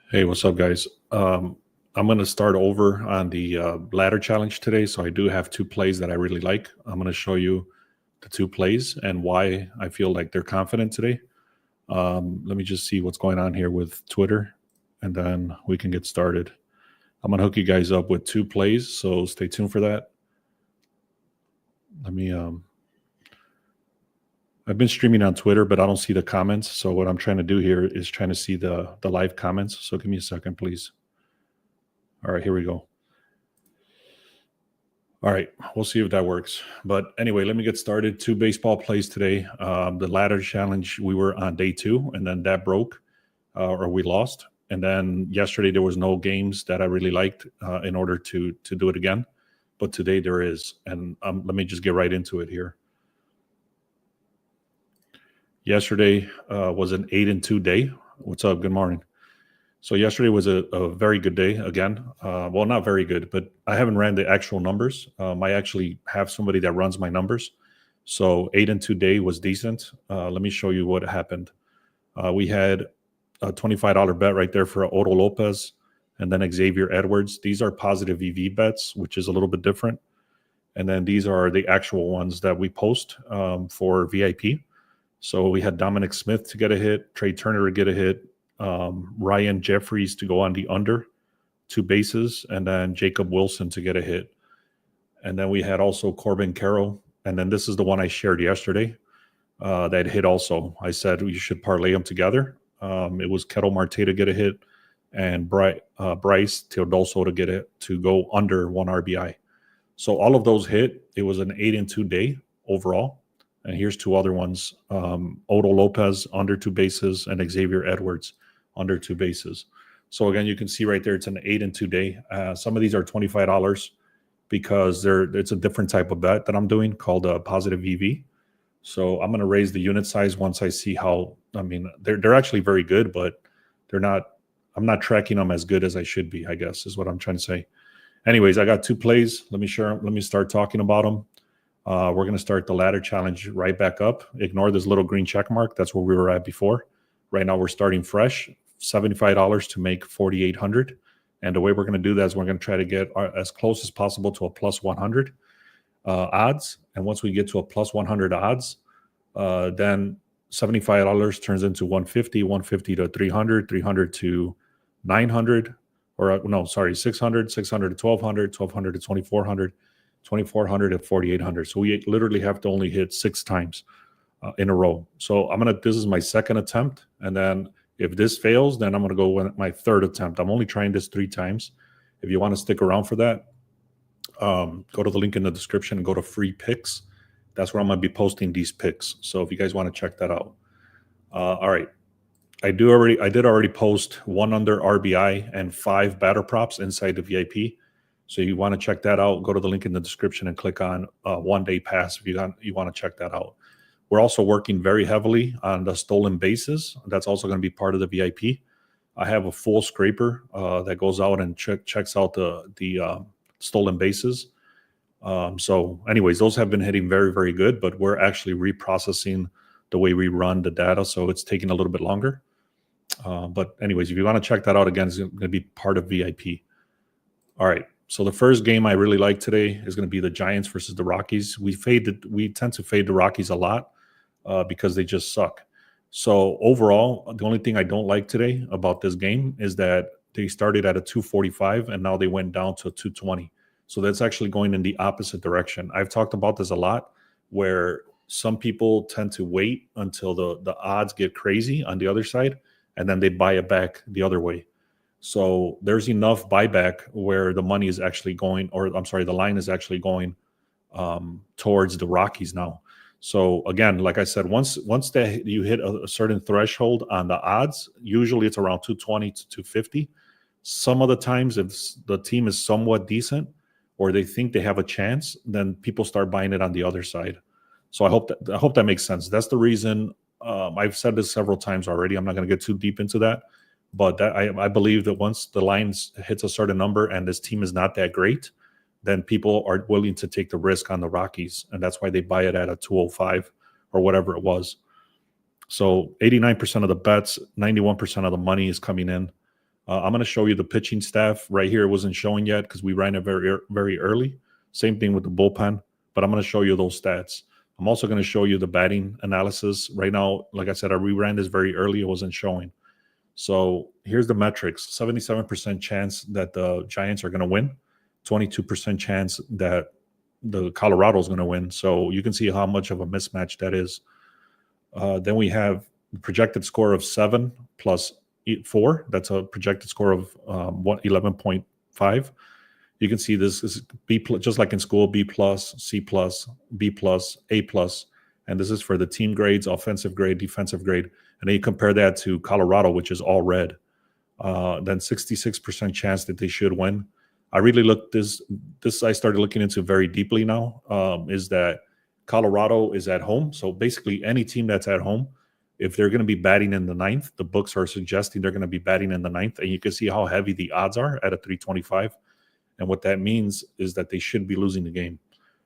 Hey, what's up, guys? I'm going to start over on the ladder challenge today. So I do have two plays that I really like. I'm going to show you the two plays and why I feel like they're confident today. Let me just see what's going on here with Twitter, and then we can get started. I'm going to hook you guys up with two plays, so stay tuned for that. Let me. I've been streaming on Twitter, but I don't see the comments. So what I'm trying to do here is trying to see the live comments. So give me a second, please. All right, here we go. All right, we'll see if that works. But anyway, let me get started. Two baseball plays today. The ladder challenge, we were on day 2, and then that broke, or we lost. And then yesterday there was no games that I really liked in order to do it again. But today there is, and let me just get right into it here. Yesterday was an 8-2 day. What's up? Good morning. So yesterday was a very good day again. Well, not very good, but I haven't ran the actual numbers. I actually have somebody that runs my numbers. So 8-2 day was decent. Let me show you what happened. We had a $25 bet right there for Otto Lopez and then Xavier Edwards. These are positive EV bets, which is a little bit different. And then these are the actual ones that we post for VIP. So we had Dominic Smith to get a hit, Trey Turner to get a hit, Ryan Jeffries to go on the under 2 bases, and then Jacob Wilson to get a hit. And then we had also Corbin Carroll. And then this is the one I shared yesterday that hit also. I said we should parlay them together. It was Kettle Marte to get a hit and Bryce Teodoso to get it to go under 1 RBI. So all of those hit. It was an 8-2 day overall. And here's 2 other ones. Otto Lopez under 2 bases and Xavier Edwards under 2 bases. So again, you can see right there, it's an 8-2 day. Some of these are $25 because it's a different type of bet that I'm doing called a positive EV. So I'm going to raise the unit size once I see how, they're actually very good, but I'm not tracking them as good as I should be, I guess is what I'm trying to say. Anyways, I got 2 plays. Let me start talking about them. We're going to start the ladder challenge right back up. Ignore this little green check mark. That's where we were at before. Right now we're starting fresh, $75 to make $4,800. And the way we're going to do that is we're going to try to get as close as possible to a plus 100 odds. And once we get to a plus 100 odds, then $75 turns into 150, 150 to 300, 300 to 900, or no, sorry, 600, 600 to 1200, 1200 to 2400. 2,400 and 4,800. So we literally have to only hit 6 times in a row. So this is my second attempt. And then if this fails, then I'm going to go with my third attempt. I'm only trying this 3 times. If you want to stick around for that, go to the link in the description and go to free picks. That's where I'm going to be posting these picks. So if you guys want to check that out. All right. I did already post 1 under RBI and 5 batter props inside the VIP. So you want to check that out, go to the link in the description and click on 1 day pass if you want to check that out. We're also working very heavily on the stolen bases. That's also going to be part of the VIP. I have a full scraper that goes out and checks out the stolen bases. So anyways, those have been hitting very, very good, but we're actually reprocessing the way we run the data. So it's taking a little bit longer. But anyways, if you want to check that out, again, it's going to be part of VIP. All right. So the first game I really like today is going to be the Giants versus the Rockies. We tend to fade the Rockies a lot because they just suck. So overall, the only thing I don't like today about this game is that they started at a 245 and now they went down to a 220. So that's actually going in the opposite direction. I've talked about this a lot where some people tend to wait until the odds get crazy on the other side and then they buy it back the other way. So there's enough buyback where the money is actually going, the line is actually going towards the Rockies now. So again, like I said, once you hit a certain threshold on the odds, usually it's around 220 to 250. Some of the times, if the team is somewhat decent or they think they have a chance, then people start buying it on the other side. So I hope that makes sense. That's the reason. I've said this several times already. I'm not going to get too deep into that. But I believe that once the line hits a certain number and this team is not that great, then people are willing to take the risk on the Rockies. And that's why they buy it at a 205 or whatever it was. So 89% of the bets, 91% of the money is coming in I'm going to show you the pitching staff right here. It wasn't showing yet because we ran it very early. Same thing with the bullpen, but I'm going to show you those stats. I'm also going to show you the batting analysis. Right now, like I said, I reran this very early. It wasn't showing. So here's the metrics. 77% chance that the Giants are going to win. 22% chance that the Colorado is going to win. So you can see how much of a mismatch that is. Then we have the projected score of 7 plus 4. That's a projected score of 11.5. You can see this is B plus, just like in school, B plus, C plus, B plus, A plus, and this is for the team grades, offensive grade, defensive grade, and then you compare that to Colorado, which is all red. Then 66% chance that they should win. I really looked this I started looking into very deeply now. Is that Colorado is at home, so basically any team that's at home, if they're going to be batting in the ninth, the books are suggesting they're going to be batting in the ninth, and you can see how heavy the odds are at a 325. And what that means is that they should be losing the game.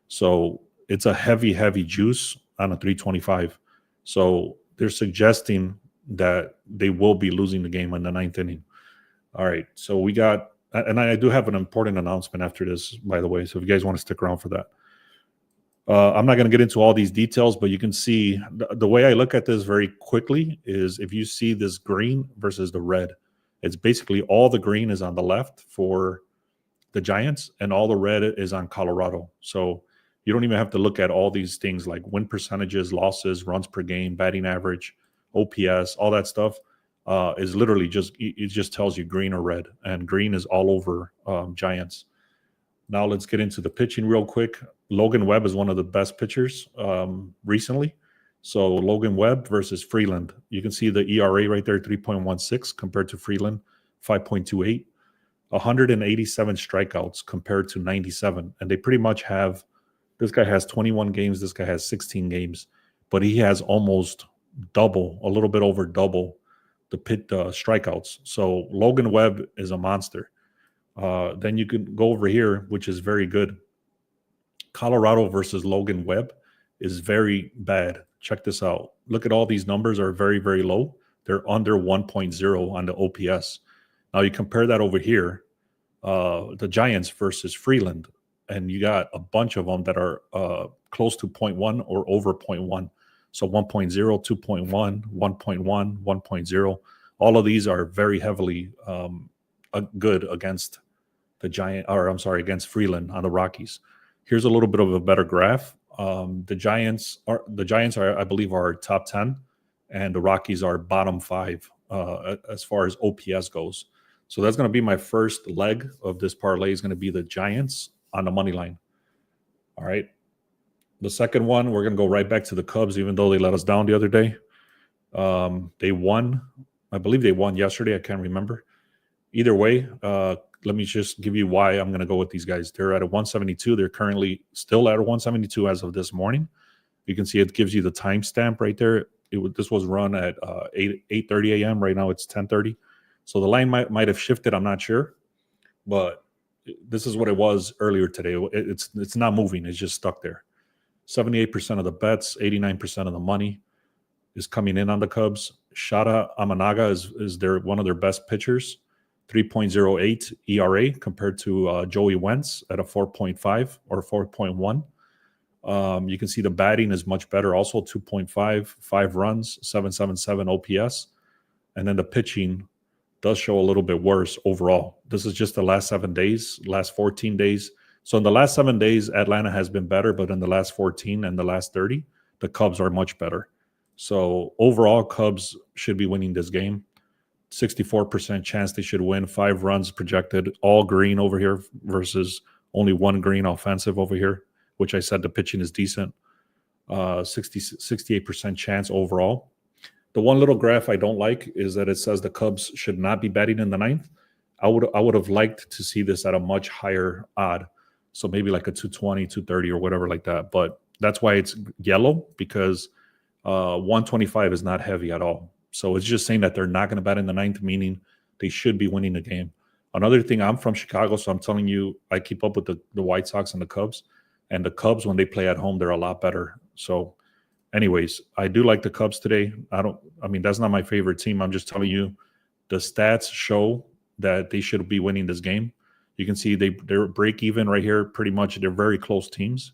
So it's a heavy juice on a 325. So they're suggesting that they will be losing the game in the ninth inning. All right. So we got, and I do have an important announcement after this, by the way. So if you guys want to stick around for that. I'm not going to get into all these details, but you can see the way I look at this very quickly is if you see this green versus the red, it's basically all the green is on the left for the Giants and all the red is on Colorado. So you don't even have to look at all these things like win percentages, losses, runs per game, batting average, OPS, all that stuff is literally it just tells you green or red, and green is all over Giants. Now let's get into the pitching real quick. Logan Webb is one of the best pitchers recently. So Logan Webb versus Freeland. You can see the ERA right there, 3.16 compared to Freeland, 5.28. 187 strikeouts compared to 97. And they pretty much have, this guy has 21 games, this guy has 16 games, but he has almost double, a little bit over double the strikeouts. So Logan Webb is a monster. Then you can go over here, which is very good. Colorado versus Logan Webb is very bad. Check this out. Look at all these numbers are very low. They're under 1.0 on the OPS. Now you compare that over here, the Giants versus Freeland, and you got a bunch of them that are close to 0.1 or over 0.1. So 1.0, 2.1, 1.1, 1.0. All of these are very heavily good against against Freeland on the Rockies. Here's a little bit of a better graph. The Giants are, I believe, are top 10, and the Rockies are bottom 5 as far as OPS goes. So that's going to be my first leg of this parlay is going to be the Giants on the money line. All right. The second one, we're going to go right back to the Cubs, even though they let us down the other day. They won. I believe they won yesterday. I can't remember. Either way, let me just give you why I'm going to go with these guys. They're at a 172. They're currently still at a 172 as of this morning. You can see it gives you the timestamp right there. This was run at 8:30 a.m. Right now it's 10:30. So the line might have shifted. I'm not sure, but this is what it was earlier today. It's not moving. It's just stuck there. 78% of the bets, 89% of the money is coming in on the Cubs. Shota Amanaga is one of their best pitchers. 3.08 ERA compared to Joey Wentz at a 4.5 or 4.1. You can see the batting is much better. Also 2.5, 5 runs, 777 OPS. And then the pitching does show a little bit worse overall. This is just the last 7 days, last 14 days. So in the last 7 days, Atlanta has been better, but in the last 14 and the last 30, the Cubs are much better. So overall, Cubs should be winning this game. 64% chance they should win. 5 runs projected, all green over here versus only 1 green offensive over here, which I said the pitching is decent. 68% chance overall. The one little graph I don't like is that it says the Cubs should not be batting in the ninth. I would have liked to see this at a much higher odd. So maybe like a 220, 230 or whatever like that. But that's why it's yellow, because 125 is not heavy at all. So it's just saying that they're not going to bat in the ninth, meaning they should be winning the game. Another thing, I'm from Chicago, so I'm telling you, I keep up with the White Sox and the Cubs. And the Cubs, when they play at home, they're a lot better. So anyways, I do like the Cubs today. That's not my favorite team. I'm just telling you, the stats show that they should be winning this game. You can see they're break even right here. Pretty much, they're very close teams,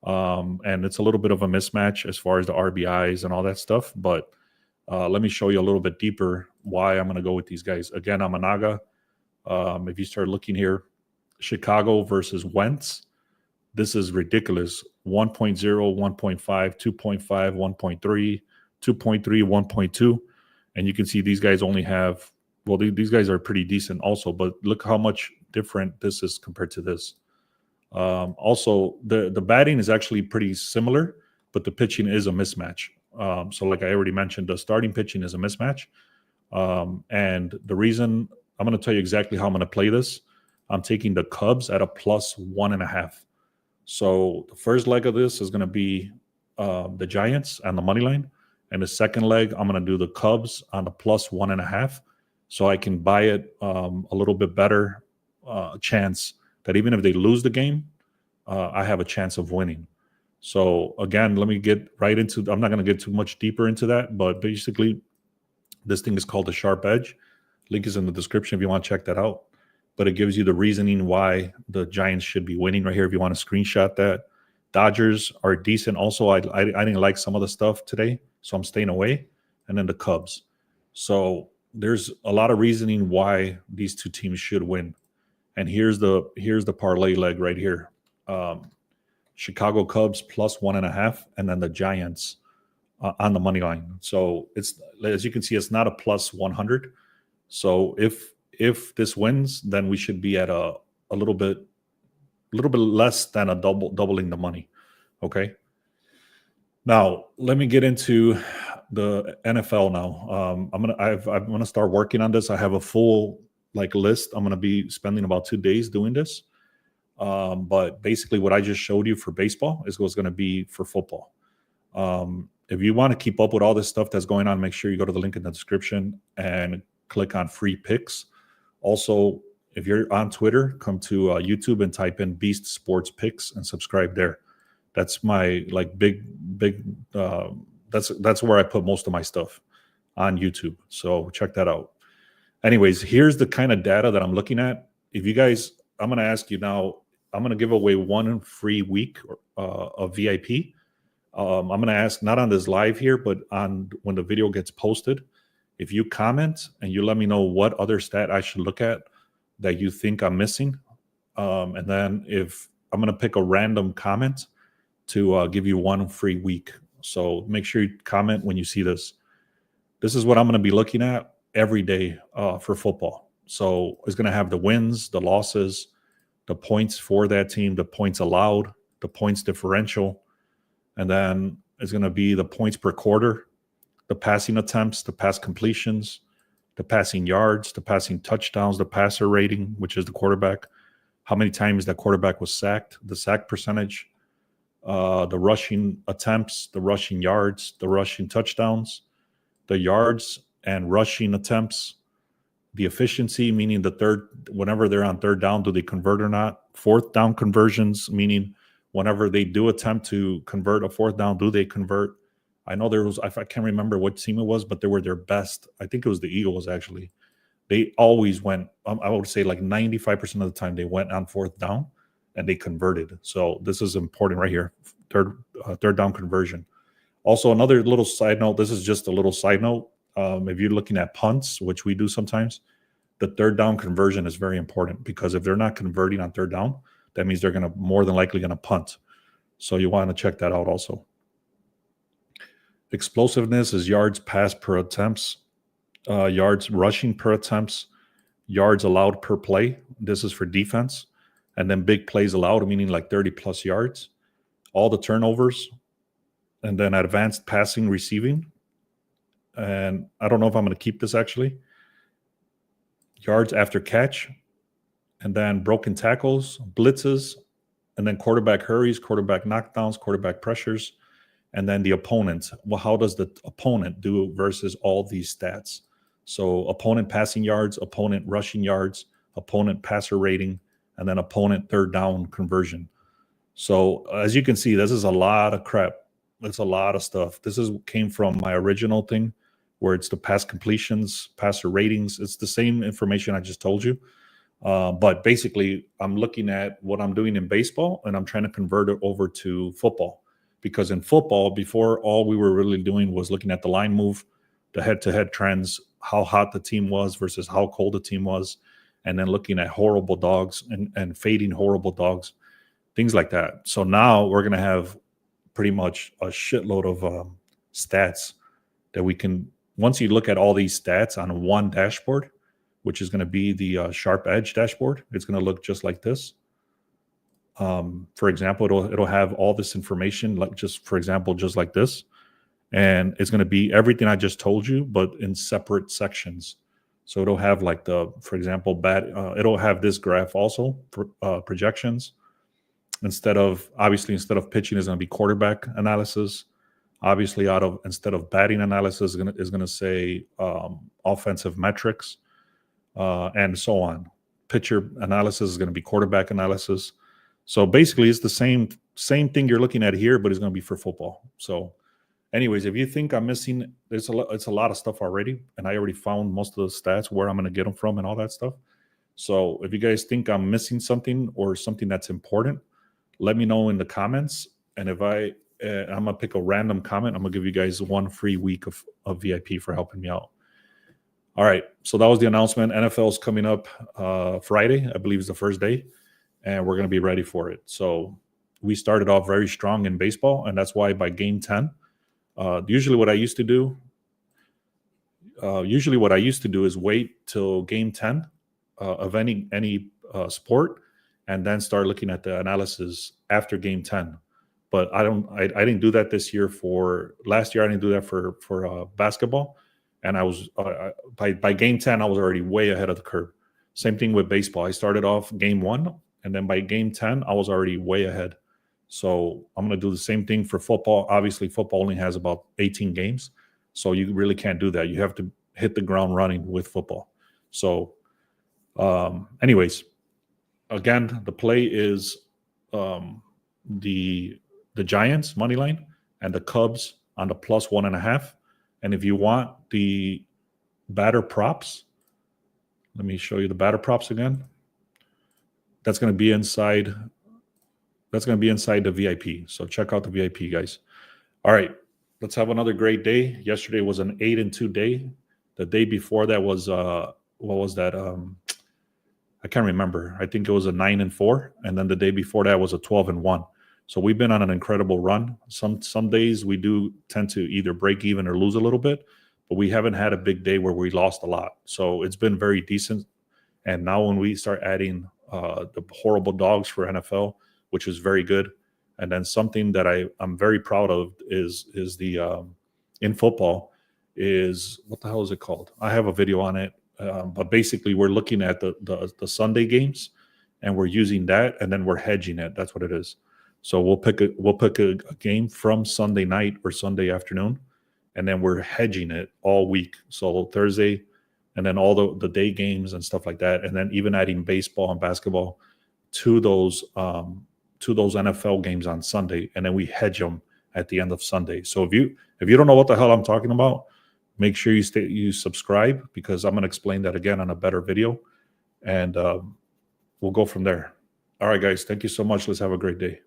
and it's a little bit of a mismatch as far as the RBIs and all that stuff. But let me show you a little bit deeper why I'm going to go with these guys. Again, Amanaga. If you start looking here, Chicago versus Wentz, this is ridiculous. 1.0, 1.5, 2.5, 1.3, 2.3, 1.2. And you can see these guys only have, well, these guys are pretty decent also, but look how much different this is compared to this. Also, the batting is actually pretty similar, but the pitching is a mismatch. So like I already mentioned, the starting pitching is a mismatch. And the reason, I'm going to tell you exactly how I'm going to play this. I'm taking the Cubs at a +1.5. So the first leg of this is going to be the Giants on the money line. And the second leg, I'm going to do the Cubs on the +1.5. So I can buy it a little bit better chance that even if they lose the game, I have a chance of winning. So again, let me get right into, I'm not going to get too much deeper into that, but basically this thing is called the Sharp Edge. Link is in the description if you want to check that out. But it gives you the reasoning why the Giants should be winning right here if you want to screenshot that. Dodgers are decent. Also, I didn't like some of the stuff today, so I'm staying away. And then the Cubs. So there's a lot of reasoning why these two teams should win. And here's the parlay leg right here. Chicago Cubs +1.5, and then the Giants on the money line. So it's, as you can see, it's not a +100. So if this wins, then we should be at a little bit less than a doubling the money. Okay. Now let me get into the NFL now. I'm gonna start working on this. I have a full list. I'm gonna be spending about 2 days doing this. But basically, what I just showed you for baseball is what's going to be for football. If you want to keep up with all this stuff that's going on, make sure you go to the link in the description and click on free picks. Also, if you're on Twitter, come to YouTube and type in Beast Sports Picks and subscribe there. That's my big. That's where I put most of my stuff on YouTube. So check that out. Anyways, here's the kind of data that I'm looking at. If you guys, I'm going to ask you now. I'm going to give away 1 free week of VIP. I'm going to ask, not on this live here, but on when the video gets posted, if you comment and you let me know what other stat I should look at that you think I'm missing. And then if I'm going to pick a random comment to give you 1 free week. So make sure you comment when you see this. This is what I'm going to be looking at every day for football. So it's going to have the wins, the losses, the points for that team, the points allowed, the points differential, and then it's going to be the points per quarter, the passing attempts, the pass completions, the passing yards, the passing touchdowns, the passer rating, which is the quarterback, how many times that quarterback was sacked, the sack percentage, the rushing attempts, the rushing yards, the rushing touchdowns, the yards and rushing attempts, the efficiency, meaning whenever they're on third down, do they convert or not? Fourth down conversions, meaning whenever they do attempt to convert a fourth down, do they convert? I know there was, I can't remember what team it was, but they were their best. I think it was the Eagles, actually. They always went, I would say 95% of the time they went on fourth down and they converted. So this is important right here, third down conversion. Also, another little side note, this is just a little side note. If you're looking at punts, which we do sometimes, the third down conversion is very important because if they're not converting on third down, that means they're going to more than likely going to punt. So you want to check that out also. Explosiveness is yards passed per attempts, yards rushing per attempts, yards allowed per play. This is for defense. And then big plays allowed, meaning 30 plus yards. All the turnovers. And then advanced passing, receiving. And I don't know if I'm going to keep this actually. Yards after catch, and then broken tackles, blitzes, and then quarterback hurries, quarterback knockdowns, quarterback pressures, and then the opponent. Well, how does the opponent do versus all these stats? So opponent passing yards, opponent rushing yards, opponent passer rating, and then opponent third down conversion. So as you can see, this is a lot of crap. That's a lot of stuff. This came from my original thing where it's the pass completions, passer ratings. It's the same information I just told you. But basically, I'm looking at what I'm doing in baseball, and I'm trying to convert it over to football. Because in football, before, all we were really doing was looking at the line move, the head-to-head trends, how hot the team was versus how cold the team was, and then looking at horrible dogs and fading horrible dogs, things like that. So now we're going to have pretty much a shitload of stats that we can, once you look at all these stats on one dashboard, which is going to be the Sharp Edge dashboard, it's going to look just like this. For example, it'll have all this information, like just like this, and it's going to be everything I just told you, but in separate sections. So it'll have like for example, it'll have this graph also for projections. Instead of pitching, is going to be quarterback analysis. Obviously, instead of batting analysis, is going to say offensive metrics, and so on. Pitcher analysis is going to be quarterback analysis. So basically, it's the same thing you're looking at here, but it's going to be for football. So, anyways, if you think I'm missing, it's a lot of stuff already, and I already found most of the stats, where I'm going to get them from, and all that stuff. So, if you guys think I'm missing something or something that's important, let me know in the comments. And if I'm gonna pick a random comment, I'm gonna give you guys 1 free week of VIP for helping me out. All right, so that was the announcement. NFL's coming up Friday, I believe is the first day, and we're gonna be ready for it. So we started off very strong in baseball, and that's why by game 10, usually what I used to do is wait till game 10 of any sport, and then start looking at the analysis after game 10. But I didn't do that this year. Last year I didn't do that for basketball, and I was by game 10 I was already way ahead of the curve. Same thing with baseball. I started off game 1, and then by game 10 I was already way ahead. So I'm going to do the same thing for football. Obviously, football only has about 18 games, so you really can't do that. You have to hit the ground running with football. So anyways, again, the play is the Giants money line and the Cubs on the +1.5. And if you want the batter props, let me show you the batter props again. That's going to be inside. That's going to be inside the VIP. So check out the VIP, guys. All right, let's have another great day. Yesterday was an 8-2 day. The day before that was what was that? I can't remember. I think it was a 9-4, and then the day before that was a 12-1. So we've been on an incredible run. Some days we do tend to either break even or lose a little bit, but we haven't had a big day where we lost a lot. So it's been very decent. And now when we start adding the horrible dogs for NFL, which is very good, and then something that I'm very proud of is the in football is, what the hell is it called? I have a video on it. But basically, we're looking at the Sunday games, and we're using that, and then we're hedging it. That's what it is. So we'll pick a game from Sunday night or Sunday afternoon, and then we're hedging it all week. So Thursday, and then all the day games and stuff like that, and then even adding baseball and basketball to those NFL games on Sunday, and then we hedge them at the end of Sunday. So if you don't know what the hell I'm talking about, make sure you subscribe, because I'm going to explain that again on a better video, and we'll go from there. All right, guys. Thank you so much. Let's have a great day.